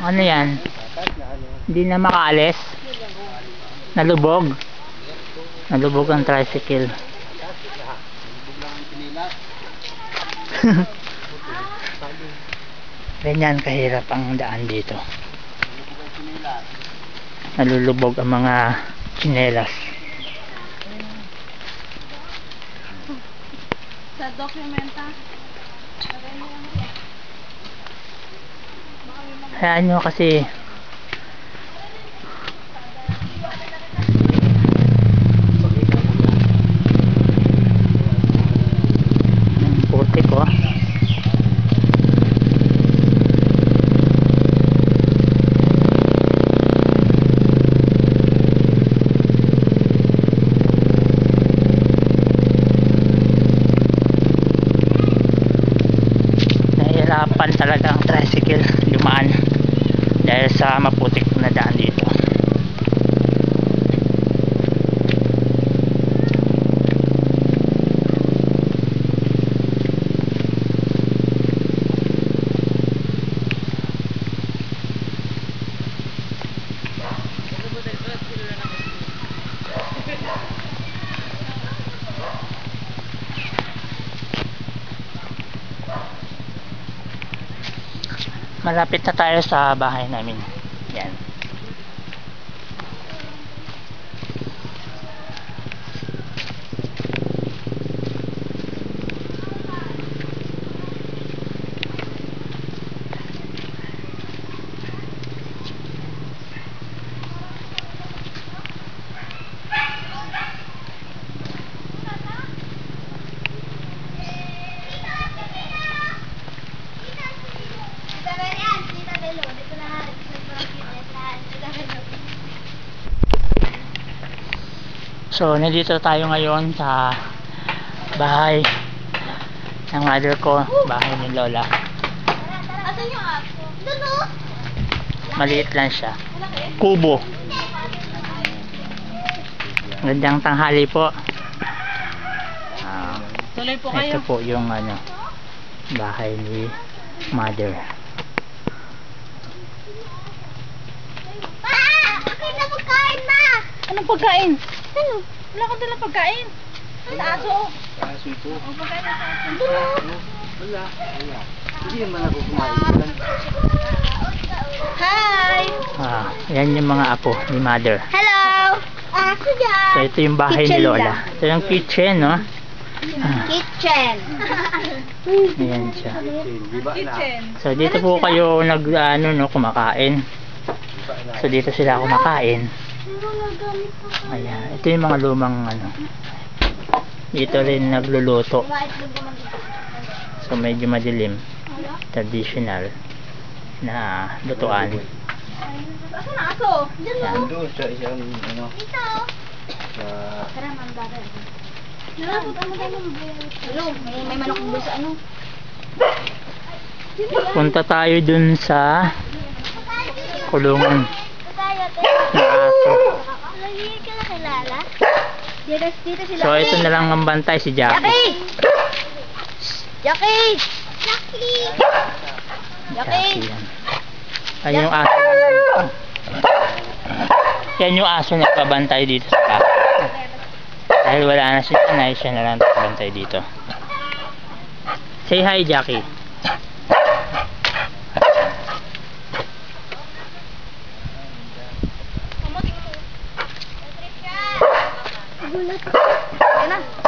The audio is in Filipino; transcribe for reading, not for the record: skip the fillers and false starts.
Ano yan? Hindi na makaalis. Nalubog. Nalubog ang tricycle. Ganyan kahirap ang daan dito. Nalulubog ang mga tsinelas. Sa dokumenta. Hayaan nyo kasi putik oh. Nahihirapan talaga ang tricycle dumaan dahil sa maputik na daan dito. Malapit na tayo sa bahay namin. Yan. So, nandito tayo ngayon sa bahay ng mother ko, bahay ni Lola. Asan yung aso? Doon o! Maliit lang siya. Kubo. Gandang tanghali po. Tuloy po kayo. Ito po yung ano, bahay ni mother. Anong pagkain? Ano? Wala ka dalang pagkain. Sa aso. Sa aso ito. Ang pagkain sa aso. Doon. Wala. Hindi naman ako kumain. Hi! Yan yung mga apo ni mother. Hello! Aso dyan. So ito yung bahay ni Lola. Ito yung kitchen, no? Kitchen. Ayan siya. Kitchen. So dito po kayo kumakain. So dito sila kumakain. Ayan, ito yung mga lumang dito rin nagluluto. So medyo madilim, traditional na lutuan. Asan na aso? Diyan o. Doon sa isang Dito. sa Tara, mambaga. May manok doon sa ano. Punta tayo dun sa kulungan na aso. Hindi ka nakilala? Dito sila. So ito na lang ang bantay, si Jackie. Jackie! Jackie yan. Ay, yung aso yan yung aso na kabantay dito sa bahay. Dahil wala na si nanay, siya na lang kabantay dito. Say hi, Jackie. Gulat. Ayan na.